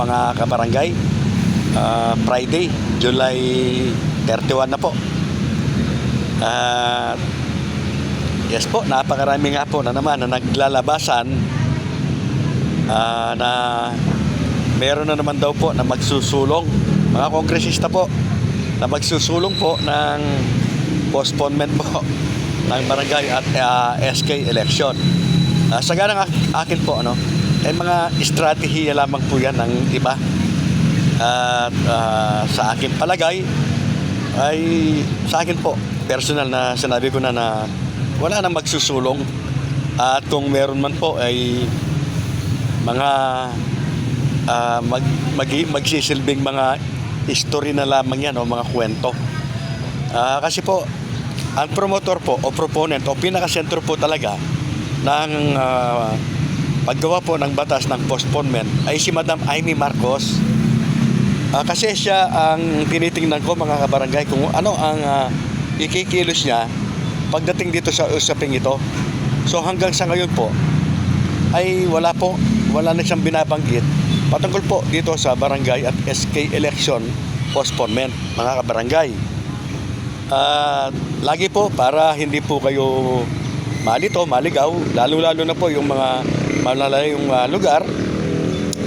mga kabarangay. Friday, July 31 na po. Yes po, napakarami nga po na naman na naglalabasan na meron na naman daw po na magsusulong, mga kongresista po, na magsusulong po ng postponement po ng barangay at SK election. Sa ganang akin po, ay mga estratehiya lamang po yan ng iba. At sa akin palagay, ay sa akin po, personal na sinabi ko na wala nang magsusulong. At kung meron man po ay mga magsisilbing mga history na lamang yan o mga kwento. Kasi po, ang promotor po o proponent o pinakasentro po talaga ng paggawa po ng batas ng postponement ay si Madam Amy Marcos. Kasi siya ang tinitingnan ko, mga kabarangay, kung ano ang ikikilos niya pagdating dito sa usaping ito. So hanggang sa ngayon po ay wala na siyang binabanggit patungkol po dito sa barangay at SK election postponement, mga kabarangay. Lagi po, para hindi po kayo malito, maligaw, lalo na po yung mga malalayong lugar,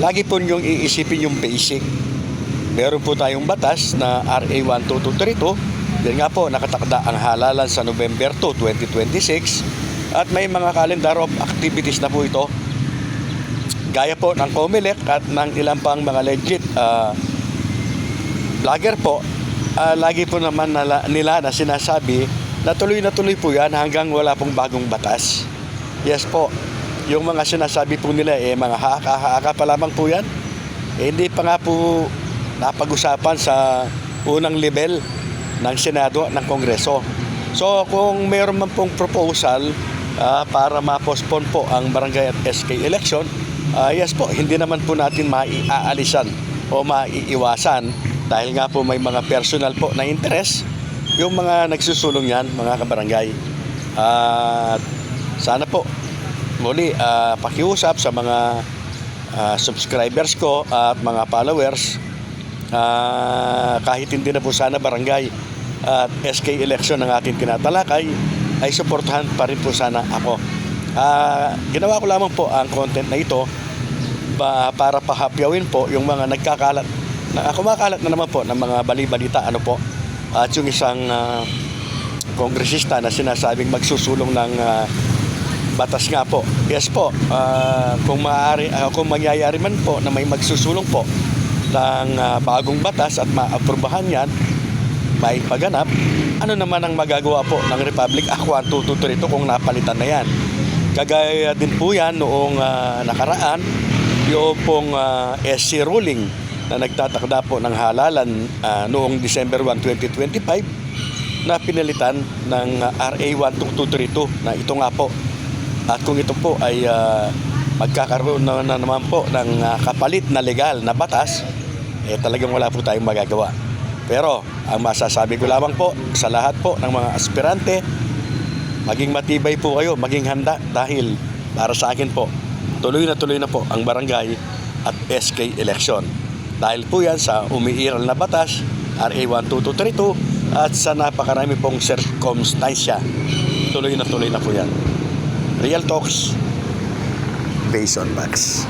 lagi po yung iisipin yung basic. Meron po tayong batas na RA 12232. Yan nga po, nakatakda ang halalan sa November 2, 2026. At may mga calendar of activities na po ito. Gaya po ng COMELEC at ng ilang pang mga legit vlogger po. Lagi po naman nila na sinasabi na tuloy po yan hanggang wala pong bagong batas. Yes po, yung mga sinasabi po nila mga haka-haka pa lamang po yan. Hindi pa nga po napag-usapan sa unang level ng Senado at ng Kongreso. So kung mayroon man pong proposal para ma-postpone po ang barangay at SK election, yes po, hindi naman po natin maiaalisan o maiiwasan dahil nga po may mga personal po na interest yung mga nagsusulong yan, mga kabarangay. Sana po muli pakiusap sa mga subscribers ko at mga followers, kahit hindi na po sana barangay at SK election ang ating tinatalakay, ay suportahan pa rin po sana ako. Ginawa ko lamang po ang content na ito para pahapyawin po yung mga nagkakalat kumakalat na naman po ng mga bali-balita po, at yung isang kongresista na sinasabing magsusulong ng batas nga po. Yes po, kung mangyayari man po na may magsusulong po ng bagong batas at maaprubahan yan, may pagganap, ano naman ang magagawa po ng Republic Act 12232 kung napalitan na yan? Kagaya din po yan noong nakaraan, yung pong SC ruling na nagtatakda po ng halalan noong December 1, 2025 na pinalitan ng RA 12232 na ito nga po. At kung ito po ay magkakaroon na naman po ng kapalit na legal na batas, talagang wala po tayong magagawa. Pero ang masasabi ko lamang po sa lahat po ng mga aspirante, maging matibay po kayo, maging handa, dahil para sa akin po, tuloy na po ang barangay at SK election. Dahil po yan sa umiiral na batas, RA 12232, at sa napakarami pong circumstansya, tuloy na po yan. Real talks based on facts.